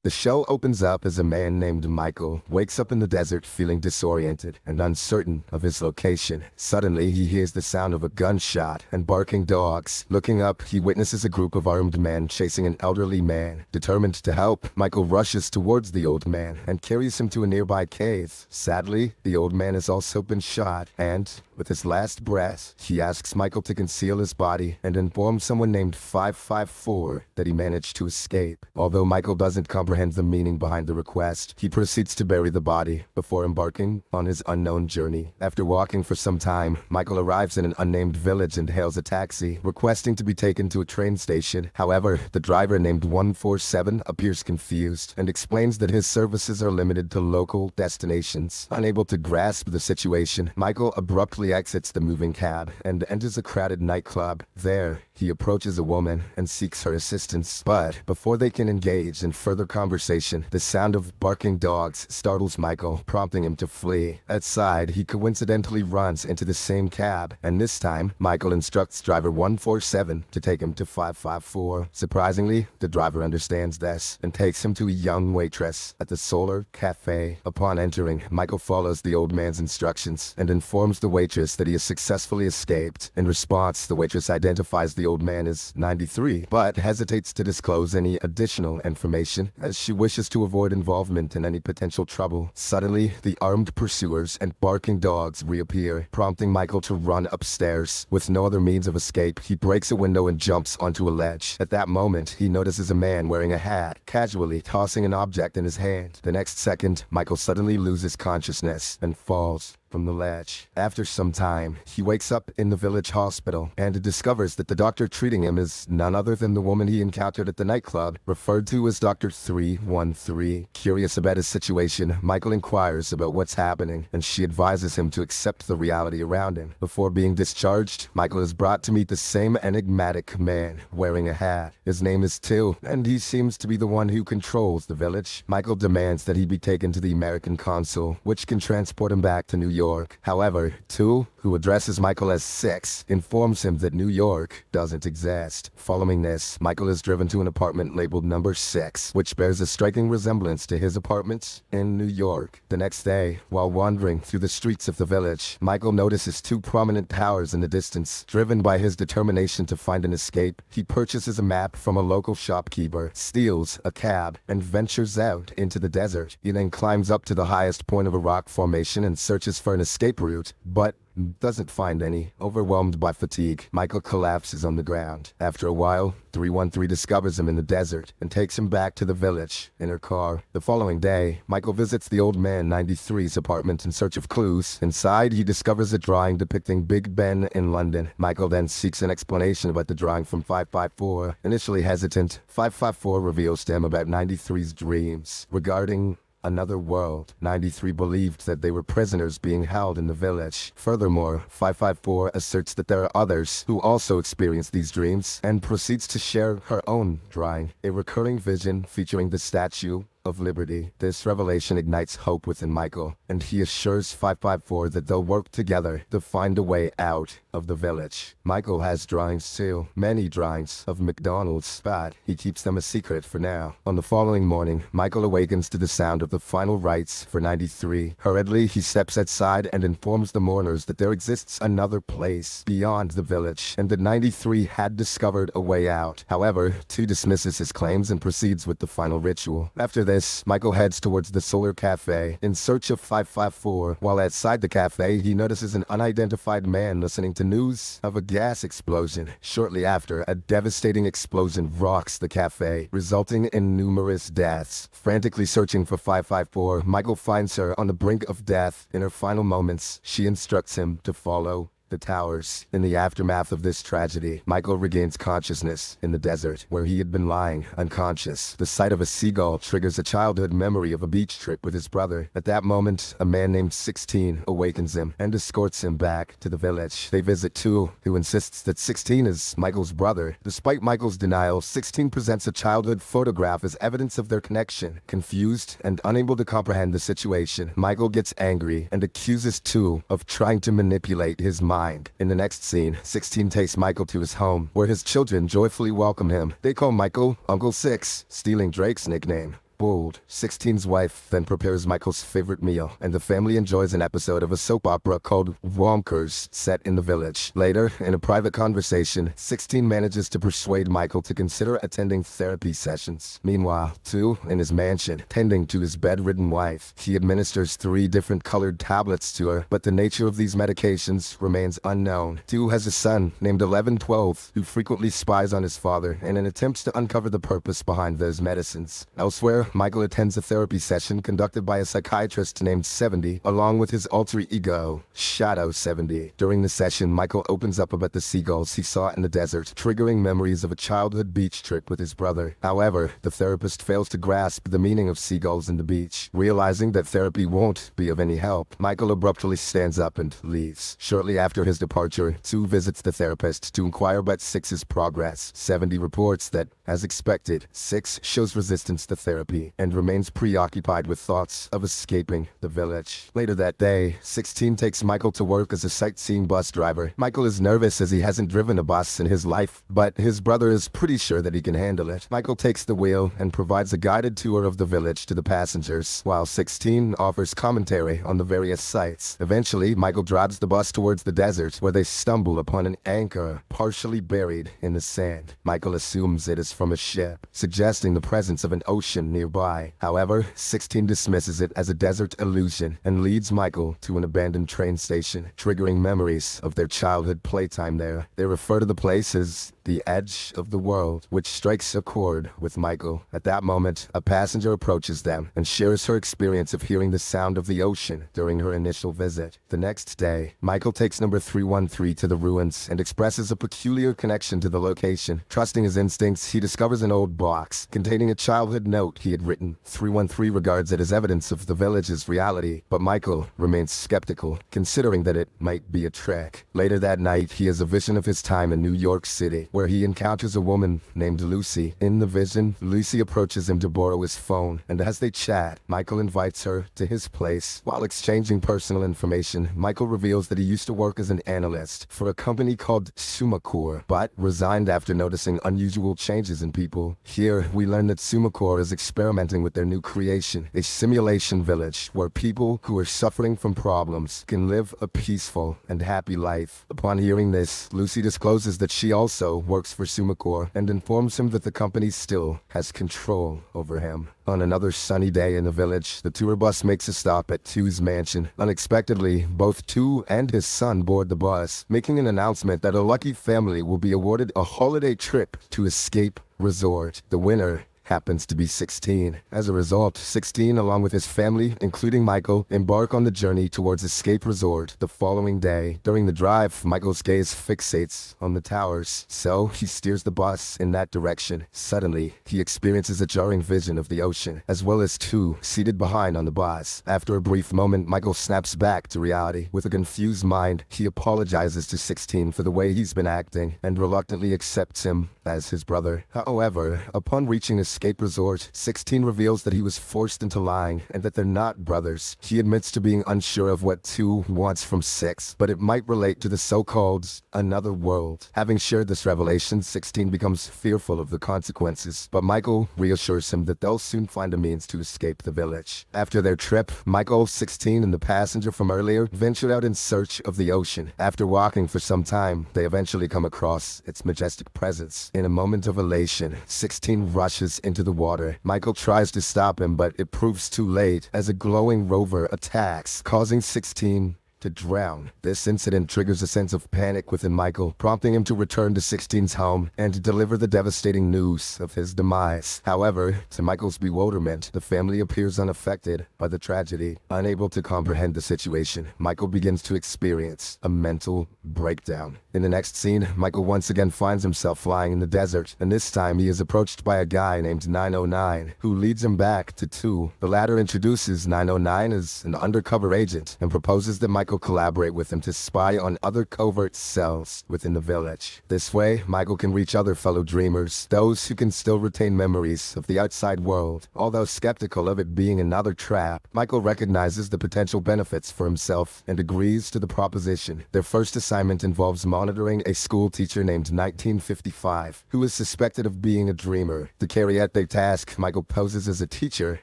The show opens up as a man named Michael wakes up in the desert feeling disoriented and uncertain of his location. Suddenly, he hears the sound of a gunshot and barking dogs. Looking up, he witnesses a group of armed men chasing an elderly man. Determined to help, Michael rushes towards the old man and carries him to a nearby cave. Sadly, the old man has also been shot, and with his last breath, he asks Michael to conceal his body and inform someone named 554 that he managed to escape. Although Michael doesn't comprehend the meaning behind the request, he proceeds to bury the body before embarking on his unknown journey. After walking for some time, Michael arrives in an unnamed village and hails a taxi, requesting to be taken to a train station. However, the driver named 147 appears confused and explains that his services are limited to local destinations. Unable to grasp the situation, Michael abruptly exits the moving cab and enters a crowded nightclub. There, he approaches a woman and seeks her assistance, but before they can engage in further conversation, the sound of barking dogs startles Michael, prompting him to flee. Outside, he coincidentally runs into the same cab, and this time, Michael instructs driver 147 to take him to 554. Surprisingly, the driver understands this and takes him to a young waitress at the Solar Cafe. Upon entering, Michael follows the old man's instructions and informs the waitress that he has successfully escaped. In response, the waitress identifies the old man as 93, but hesitates to disclose any additional information as she wishes to avoid involvement in any potential trouble. Suddenly, the armed pursuers and barking dogs reappear, prompting Michael to run upstairs. With no other means of escape, he breaks a window and jumps onto a ledge. At that moment, he notices a man wearing a hat, casually tossing an object in his hand. The next second, Michael suddenly loses consciousness and falls from the ledge. After some time, he wakes up in the village hospital and discovers that the doctor treating him is none other than the woman he encountered at the nightclub, referred to as Dr. 313. Curious about his situation, Michael inquires about what's happening, and she advises him to accept the reality around him. Before being discharged, Michael is brought to meet the same enigmatic man wearing a hat. His name is Till, and he seems to be the one who controls the village. Michael demands that he be taken to the American consul, which can transport him back to New York. However, Till, who addresses Michael as Six, informs him that New York doesn't exist. Following this, Michael is driven to an apartment labeled number 6, which bears a striking resemblance to his apartment in New York. The next day, while wandering through the streets of the village, Michael notices two prominent towers in the distance. Driven by his determination to find an escape, he purchases a map from a local shopkeeper, steals a cab, and ventures out into the desert. He then climbs up to the highest point of a rock formation and searches for an escape route, but doesn't find any. Overwhelmed by fatigue, Michael collapses on the ground. After a while, 313 discovers him in the desert and takes him back to the village in her car. The following day, Michael visits the old man 93's apartment in search of clues. Inside, he discovers a drawing depicting Big Ben in London. Michael then seeks an explanation about the drawing from 554. Initially hesitant, 554 reveals to him about 93's dreams regarding another world. 93 believed that they were prisoners being held in the village. Furthermore, 554 asserts that there are others who also experience these dreams and proceeds to share her own drawing, a recurring vision featuring the Statue of Liberty. This revelation ignites hope within Michael, and he assures 554 that they'll work together to find a way out of the village. Michael has drawings too, many drawings of McDonald's, but he keeps them a secret for now. On the following morning, Michael awakens to the sound of the final rites for 93. Hurriedly, he steps outside and informs the mourners that there exists another place beyond the village, and that 93 had discovered a way out. However, 2 dismisses his claims and proceeds with the final ritual. After this, Michael heads towards the Solar Cafe in search of 554. While outside the cafe, he notices an unidentified man listening to news of a gas explosion. Shortly after, a devastating explosion rocks the cafe, resulting in numerous deaths. Frantically searching for 554, Michael finds her on the brink of death. In her final moments, she instructs him to follow the towers. In the aftermath of this tragedy, Michael regains consciousness in the desert, where he had been lying unconscious. The sight of a seagull triggers a childhood memory of a beach trip with his brother. At that moment, a man named 16 awakens him and escorts him back to the village. They visit 2, who insists that 16 is Michael's brother. Despite Michael's denial, 16 presents a childhood photograph as evidence of their connection. Confused and unable to comprehend the situation, Michael gets angry and accuses 2 of trying to manipulate his mind. In the next scene, 16 takes Michael to his home, where his children joyfully welcome him. They call Michael Uncle Six, stealing Drake's nickname. spoiled. 16's wife then prepares Michael's favorite meal, and the family enjoys an episode of a soap opera called Wonkers, set in the village. Later, in a private conversation, 16 manages to persuade Michael to consider attending therapy sessions. Meanwhile, 2, in his mansion, tending to his bedridden wife, he administers 3 different colored tablets to her, but the nature of these medications remains unknown. 2 has a son named 1112 who frequently spies on his father in an attempt to uncover the purpose behind those medicines. Elsewhere, Michael attends a therapy session conducted by a psychiatrist named 70, along with his alter ego, Shadow 70. During the session, Michael opens up about the seagulls he saw in the desert, triggering memories of a childhood beach trip with his brother. However, the therapist fails to grasp the meaning of seagulls in the beach. Realizing that therapy won't be of any help, Michael abruptly stands up and leaves. Shortly after his departure, 2 visits the therapist to inquire about 6's progress. 70 reports that, as expected, 6 shows resistance to therapy and remains preoccupied with thoughts of escaping the village. Later that day, 16 takes Michael to work as a sightseeing bus driver. Michael is nervous as he hasn't driven a bus in his life, but his brother is pretty sure that he can handle it. Michael takes the wheel and provides a guided tour of the village to the passengers, while 16 offers commentary on the various sites. Eventually, Michael drives the bus towards the desert, where they stumble upon an anchor partially buried in the sand. Michael assumes it is from a ship, suggesting the presence of an ocean nearby. However, 16 dismisses it as a desert illusion and leads Michael to an abandoned train station, triggering memories of their childhood playtime there. They refer to the place as the edge of the world, which strikes a chord with Michael. At that moment, a passenger approaches them and shares her experience of hearing the sound of the ocean during her initial visit. The next day, Michael takes number 313 to the ruins and expresses a peculiar connection to the location. Trusting his instincts, he discovers an old box containing a childhood note he had written. 313 regards it as evidence of the village's reality, but Michael remains skeptical, considering that it might be a trick. Later that night, he has a vision of his time in New York City, where he encounters a woman named Lucy. In the vision, Lucy approaches him to borrow his phone, and as they chat, Michael invites her to his place. While exchanging personal information, Michael reveals that he used to work as an analyst for a company called Sumacore, but resigned after noticing unusual changes in people. Here, we learn that Sumacore is experimenting with their new creation, a simulation village where people who are suffering from problems can live a peaceful and happy life. Upon hearing this, Lucy discloses that she also works for Sumacore and informs him that the company still has control over him. On another sunny day in the village, the tour bus makes a stop at 2's mansion. Unexpectedly, both 2 and his son board the bus, making an announcement that a lucky family will be awarded a holiday trip to Escape Resort. The winner happens to be 16. As a result, 16, along with his family, including Michael, embark on the journey towards Escape Resort the following day. During the drive, Michael's gaze fixates on the towers, so he steers the bus in that direction. Suddenly, he experiences a jarring vision of the ocean, as well as 2 seated behind on the bus. After a brief moment, Michael snaps back to reality. With a confused mind, he apologizes to 16 for the way he's been acting, and reluctantly accepts him as his brother. However, upon reaching Escape Resort, 16 reveals that he was forced into lying and that they're not brothers. He admits to being unsure of what 2 wants from 6, but it might relate to the so-called another world. Having shared this revelation, 16 becomes fearful of the consequences, but Michael reassures him that they'll soon find a means to escape the village. After their trip, Michael, 16, and the passenger from earlier ventured out in search of the ocean. After walking for some time, they eventually come across its majestic presence. In a moment of elation, 16 rushes into the water. Michael tries to stop him, but it proves too late as a glowing rover attacks, causing 16 to drown. This incident triggers a sense of panic within Michael, prompting him to return to 16's home and deliver the devastating news of his demise. However, to Michael's bewilderment, the family appears unaffected by the tragedy. Unable to comprehend the situation, Michael begins to experience a mental breakdown. In the next scene, Michael once again finds himself lying in the desert, and this time he is approached by a guy named 909, who leads him back to 2. The latter introduces 909 as an undercover agent and proposes that Michael Michael collaborate with him to spy on other covert cells within the village. This way, Michael can reach other fellow dreamers, those who can still retain memories of the outside world. Although skeptical of it being another trap, Michael recognizes the potential benefits for himself and agrees to the proposition. Their first assignment involves monitoring a school teacher named 1955, who is suspected of being a dreamer. To carry out their task, Michael poses as a teacher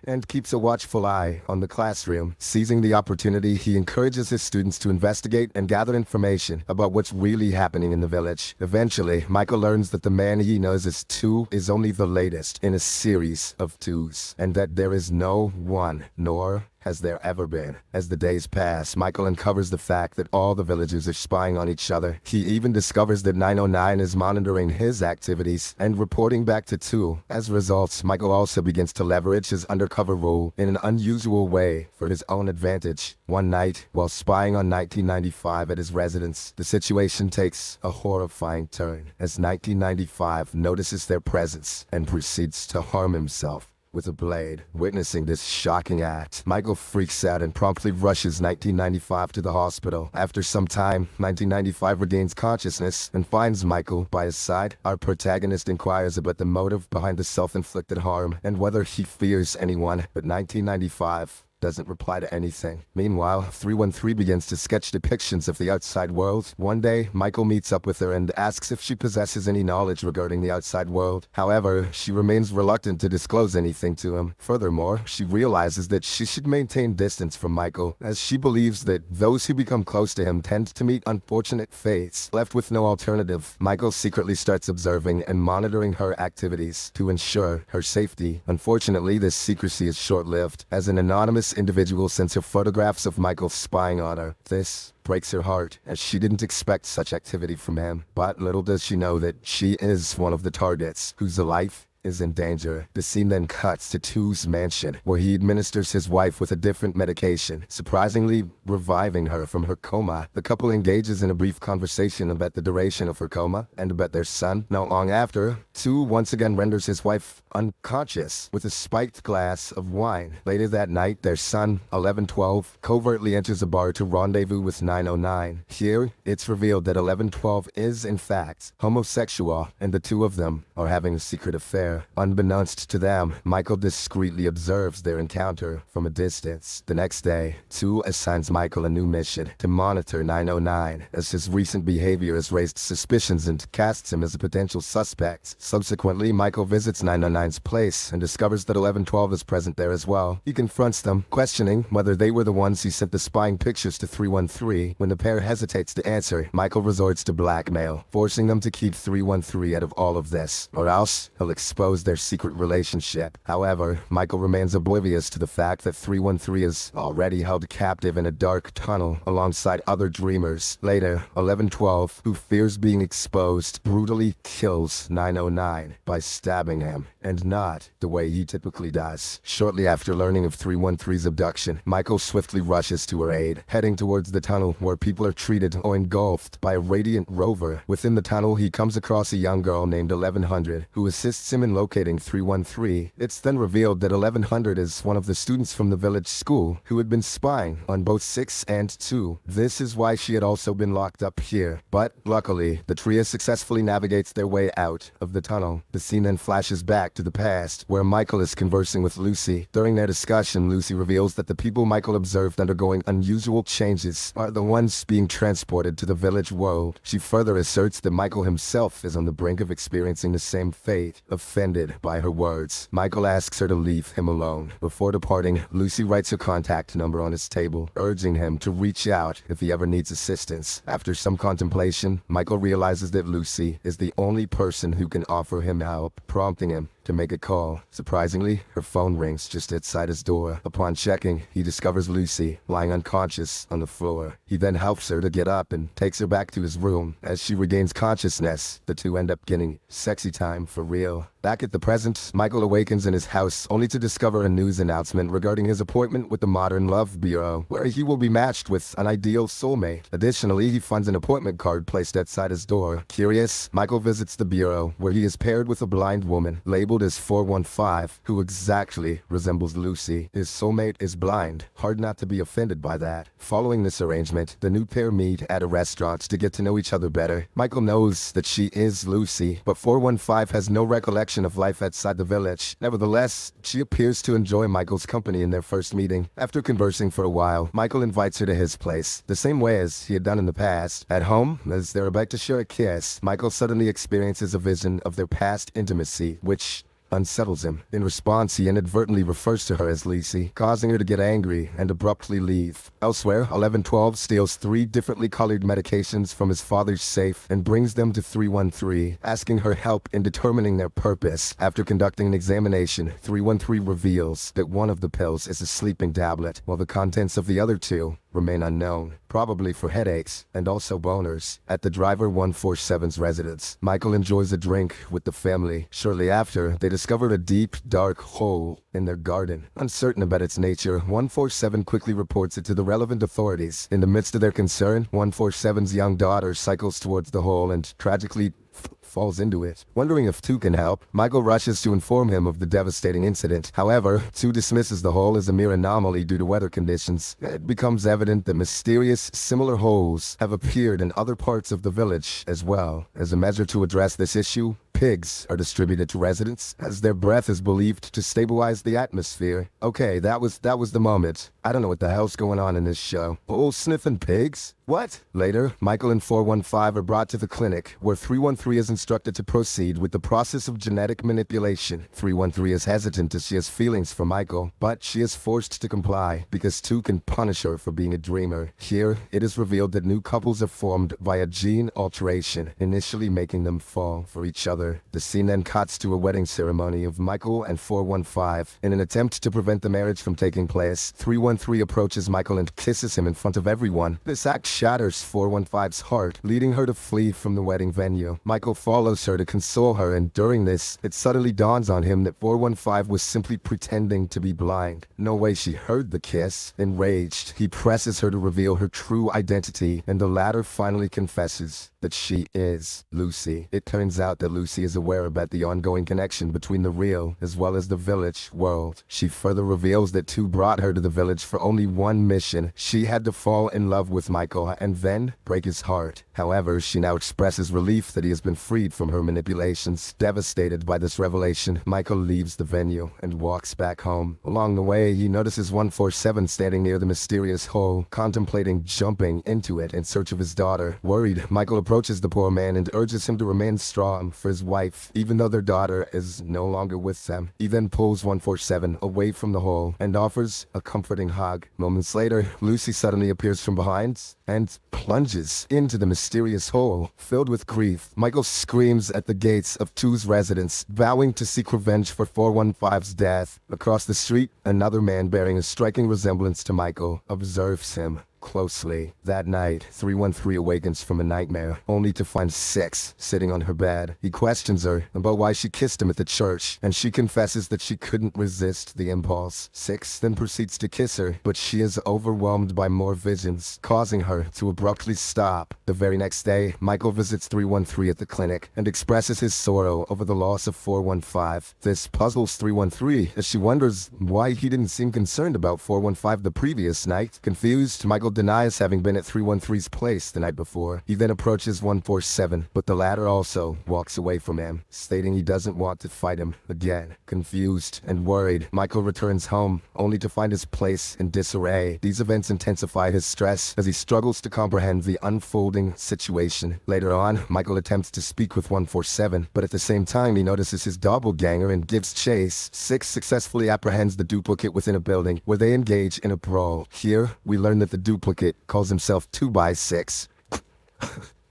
and keeps a watchful eye on the classroom. Seizing the opportunity, he encourages his students to investigate and gather information about what's really happening in the village. Eventually, Michael learns that the man he knows as 2 is only the latest in a series of 2s, and that there is no one, nor has there ever been. As the days pass, Michael uncovers the fact that all the villagers are spying on each other. He even discovers that 909 is monitoring his activities and reporting back to 2. As a result, Michael also begins to leverage his undercover role in an unusual way for his own advantage. One night, while spying on 1995 at his residence, the situation takes a horrifying turn as 1995 notices their presence and proceeds to harm himself with a blade. Witnessing this shocking act, Michael freaks out and promptly rushes 1995 to the hospital. After some time, 1995 regains consciousness and finds Michael by his side. Our protagonist inquires about the motive behind the self-inflicted harm and whether he fears anyone, but 1995 doesn't reply to anything. Meanwhile, 313 begins to sketch depictions of the outside world. One day, Michael meets up with her and asks if she possesses any knowledge regarding the outside world. However, she remains reluctant to disclose anything to him. Furthermore, she realizes that she should maintain distance from Michael, as she believes that those who become close to him tend to meet unfortunate fates. Left with no alternative, Michael secretly starts observing and monitoring her activities to ensure her safety. Unfortunately, this secrecy is short-lived, as an anonymous individual sends her photographs of Michael spying on her. This breaks her heart, as she didn't expect such activity from him. But little does she know that she is one of the targets whose life is in danger. The scene then cuts to 2's mansion, where he administers his wife with a different medication, surprisingly reviving her from her coma. The couple engages in a brief conversation about the duration of her coma and about their son. Not long after, 2 once again renders his wife unconscious with a spiked glass of wine. Later that night, their son, 1112, covertly enters a bar to rendezvous with 909. Here, it's revealed that 1112 is, in fact, homosexual, and the 2 of them are having a secret affair. Unbeknownst to them, Michael discreetly observes their encounter from a distance. The next day, 2 assigns Michael a new mission to monitor 909, as his recent behavior has raised suspicions and casts him as a potential suspect. Subsequently, Michael visits 909's place and discovers that 1112 is present there as well. He confronts them, questioning whether they were the ones who sent the spying pictures to 313. When the pair hesitates to answer, Michael resorts to blackmail, forcing them to keep 313 out of all of this, or else he'll expose their secret relationship. However, Michael remains oblivious to the fact that 313 is already held captive in a dark tunnel alongside other dreamers. Later, 1112, who fears being exposed, brutally kills 909 by stabbing him, and not the way he typically does. Shortly after learning of 313's abduction, Michael swiftly rushes to her aid, heading towards the tunnel where people are treated or engulfed by a radiant rover. Within the tunnel, he comes across a young girl named 1100, who assists him in locating 313. It's then revealed that 1100 is one of the students from the village school who had been spying on both 6 and 2. This is why she had also been locked up here. But luckily, the trio successfully navigates their way out of the tunnel. The scene then flashes back to the past, where Michael is conversing with Lucy. During their discussion, Lucy reveals that the people Michael observed undergoing unusual changes are the ones being transported to the village world. She further asserts that Michael himself is on the brink of experiencing the same fate. Offended by her words, Michael asks her to leave him alone. Before departing, Lucy writes her contact number on his table, urging him to reach out if he ever needs assistance. After some contemplation, Michael realizes that Lucy is the only person who can offer him help, prompting him to make a call. Surprisingly, her phone rings just outside his door. Upon checking, he discovers Lucy lying unconscious on the floor. He then helps her to get up and takes her back to his room. As she regains consciousness, the 2 end up getting sexy time for real. Back at the present, Michael awakens in his house only to discover a news announcement regarding his appointment with the Modern Love Bureau, where he will be matched with an ideal soulmate. Additionally, he finds an appointment card placed outside his door. Curious, Michael visits the bureau, where he is paired with a blind woman labeled labeled as 415, who exactly resembles Lucy. His soulmate is blind. Hard not to be offended by that. Following this arrangement, the new pair meet at a restaurant to get to know each other better. Michael knows that she is Lucy, but 415 has no recollection of life outside the village. Nevertheless, she appears to enjoy Michael's company in their first meeting. After conversing for a while, Michael invites her to his place, the same way as he had done in the past. At home, as they're about to share a kiss, Michael suddenly experiences a vision of their past intimacy, which unsettles him. In response, he inadvertently refers to her as Lucy, causing her to get angry and abruptly leave. Elsewhere, 1112 steals 3 differently colored medications from his father's safe and brings them to 313, asking her help in determining their purpose. After conducting an examination, 313 reveals that one of the pills is a sleeping tablet, while the contents of the other 2 remain unknown, probably for headaches and also boners. At the driver 147's residence, Michael enjoys a drink with the family. Shortly after, they discover a deep, dark hole in their garden. Uncertain about its nature, 147 quickly reports it to the relevant authorities. In the midst of their concern, 147's young daughter cycles towards the hole and tragically falls into it. Wondering if 2 can help, Michael rushes to inform him of the devastating incident. However, 2 dismisses the hole as a mere anomaly due to weather conditions. It becomes evident that mysterious, similar holes have appeared in other parts of the village as well. As a measure to address this issue, pigs are distributed to residents, as their breath is believed to stabilize the atmosphere. Okay, that was the moment. I don't know what the hell's going on in this show. Oh, sniffing pigs? What? Later, Michael and 415 are brought to the clinic, where 313 is instructed to proceed with the process of genetic manipulation. 313 is hesitant as she has feelings for Michael, but she is forced to comply because 2 can punish her for being a dreamer. Here, it is revealed that new couples are formed via gene alteration, initially making them fall for each other. The scene then cuts to a wedding ceremony of Michael and 415. In an attempt to prevent the marriage from taking place, 313 approaches Michael and kisses him in front of everyone. This act shatters 415's heart, leading her to flee from the wedding venue. Michael follows her to console her, and during this, it suddenly dawns on him that 415 was simply pretending to be blind. No way she heard the kiss. Enraged, he presses her to reveal her true identity, and the latter finally confesses that she is Lucy. It turns out that Lucy is aware about the ongoing connection between the real as well as the village world. She further reveals that 2 brought her to the village for only one mission. She had to fall in love with Michael and then break his heart. However, she now expresses relief that he has been freed from her manipulations. Devastated by this revelation, Michael leaves the venue and walks back home. Along the way, he notices 147 standing near the mysterious hole, contemplating jumping into it in search of his daughter. Worried, Michael approaches the poor man and urges him to remain strong for his wife, even though their daughter is no longer with them. He then pulls 147 away from the hole and offers a comforting hug. Moments later, Lucy suddenly appears from behind and plunges into the mysterious hole. Filled with grief, Michael screams at the gates of 2's residence, vowing to seek revenge for 415's death. Across the street, another man bearing a striking resemblance to Michael observes him closely. That night, 313 awakens from a nightmare, only to find 6 sitting on her bed. He questions her about why she kissed him at the church, and she confesses that she couldn't resist the impulse. 6 then proceeds to kiss her, but she is overwhelmed by more visions, causing her to abruptly stop. The very next day, Michael visits 313 at the clinic and expresses his sorrow over the loss of 415. This puzzles 313 as she wonders why he didn't seem concerned about 415 the previous night. Confused, Michael denies having been at 313's place the night before. He then approaches 147, but the latter also walks away from him, stating he doesn't want to fight him again. Confused and worried, Michael returns home, only to find his place in disarray. These events intensify his stress as he struggles to comprehend the unfolding situation. Later on, Michael attempts to speak with 147, but at the same time he notices his doppelganger and gives chase. 6 successfully apprehends the duplicate within a building, where they engage in a brawl. Here, we learn that the duplicate calls himself 2x6,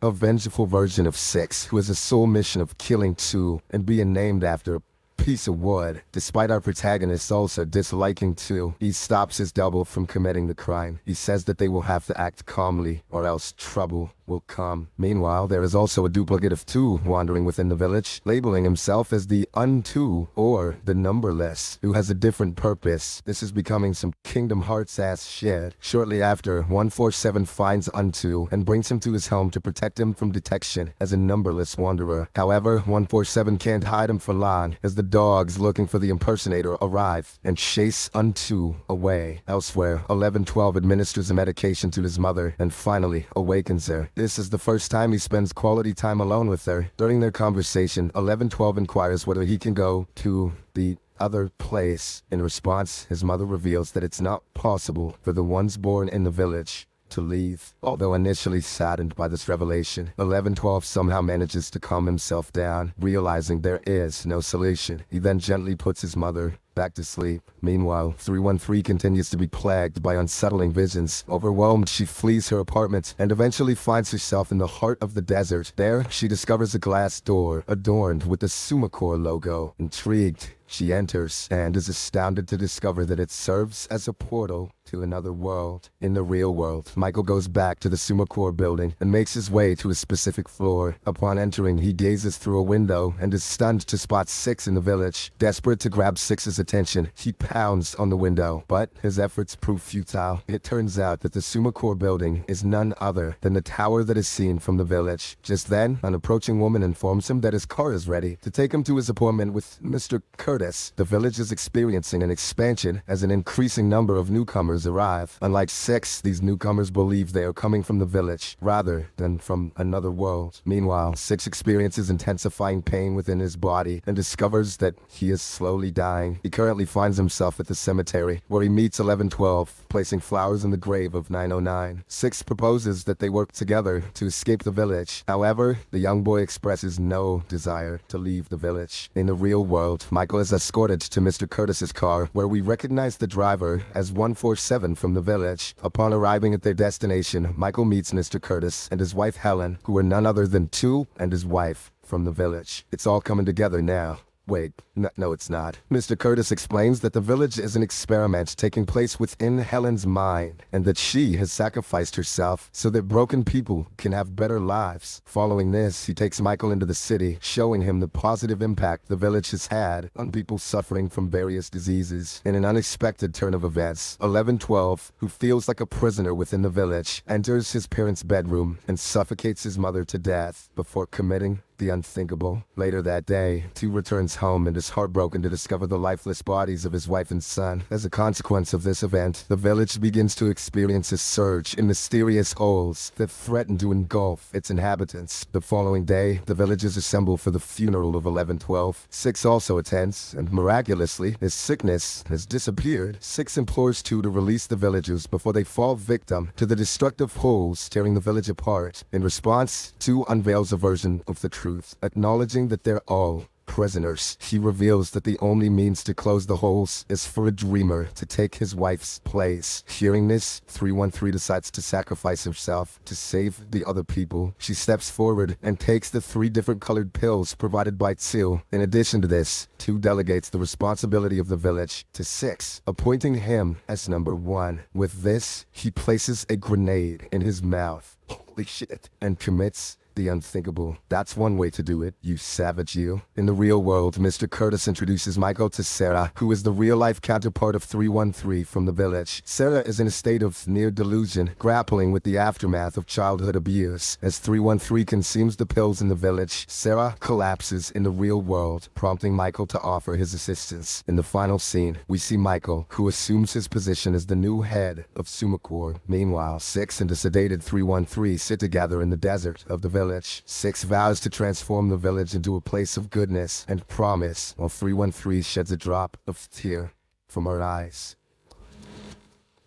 a vengeful version of 6, who has a sole mission of killing 2 and being named after a piece of wood. Despite our protagonist also disliking 2, he stops his double from committing the crime. He says that they will have to act calmly or else trouble will come. Meanwhile, there is also a duplicate of 2 wandering within the village, labeling himself as the Un2 or the Numberless, who has a different purpose. This is becoming some Kingdom Hearts ass shit. Shortly after, 147 finds Un2 and brings him to his home to protect him from detection as a numberless wanderer. However, 147 can't hide him for long, as the dogs looking for the impersonator arrive and chase Unto away. Elsewhere, 1112 administers a medication to his mother and finally awakens her. This is the first time he spends quality time alone with her. During their conversation, 1112 inquires whether he can go to the other place. In response, his mother reveals that it's not possible for the ones born in the village to leave. Although initially saddened by this revelation, 1112 somehow manages to calm himself down, realizing there is no solution. He then gently puts his mother back to sleep. Meanwhile, 313 continues to be plagued by unsettling visions. Overwhelmed, she flees her apartment and eventually finds herself in the heart of the desert. There, she discovers a glass door adorned with the Sumacore logo. Intrigued, she enters and is astounded to discover that it serves as a portal to another world. In the real world, Michael goes back to the Sumacore building and makes his way to a specific floor. Upon entering, he gazes through a window and is stunned to spot Six in the village. Desperate to grab Six's attention, he pounds on the window, but his efforts prove futile. It turns out that the Sumacore building is none other than the tower that is seen from the village. Just then, an approaching woman informs him that his car is ready to take him to his appointment with Mr. Curtis. The village is experiencing an expansion as an increasing number of newcomers arrive. Unlike Six, these newcomers believe they are coming from the village rather than from another world. Meanwhile, Six experiences intensifying pain within his body and discovers that he is slowly dying. He currently finds himself at the cemetery where he meets 1112, placing flowers in the grave of 909. Six proposes that they work together to escape the village. However, the young boy expresses no desire to leave the village. In the real world, Michael is escorted to Mr. Curtis's car, where we recognize the driver as 147 from the village. Upon arriving at their destination, Michael meets Mr. Curtis and his wife Helen, who are none other than Two and his wife from the village. It's all coming together now. Wait, no it's not. Mr. Curtis explains that the village is an experiment taking place within Helen's mind, and that she has sacrificed herself so that broken people can have better lives. Following this, he takes Michael into the city, showing him the positive impact the village has had on people suffering from various diseases. In an unexpected turn of events, 1112, who feels like a prisoner within the village, enters his parents' bedroom and suffocates his mother to death before committing the unthinkable. Later that day, Two returns home and is heartbroken to discover the lifeless bodies of his wife and son. As a consequence of this event, the village begins to experience a surge in mysterious holes that threaten to engulf its inhabitants. The following day, the villagers assemble for the funeral of 1112. Six also attends, and miraculously, his sickness has disappeared. Six implores Two to release the villagers before they fall victim to the destructive holes tearing the village apart. In response, Two unveils a version of the truth. Acknowledging that they're all prisoners, he reveals that the only means to close the holes is for a dreamer to take his wife's place. Hearing this, 313 decides to sacrifice himself to save the other people. She steps forward and takes the 3 different colored pills provided by Two. In addition to this, Two delegates the responsibility of the village to Six, appointing him as number 1. With this, he places a grenade in his mouth. Holy shit. And commits the unthinkable. That's one way to do it, you savage you. In the real world, Mr. Curtis introduces Michael to Sarah, who is the real-life counterpart of 313 from the village. Sarah is in a state of near delusion, grappling with the aftermath of childhood abuse. As 313 consumes the pills in the village, Sarah collapses in the real world, prompting Michael to offer his assistance. In the final scene, we see Michael, who assumes his position as the new head of Sumacore. Meanwhile, Six and the sedated 313 sit together in the desert of the village. Six vows to transform the village into a place of goodness and promise, while 313 sheds a drop of tear from her eyes.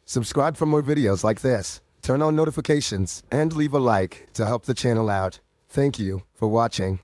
Subscribe for more videos like this, turn on notifications, and leave a like to help the channel out. Thank you for watching.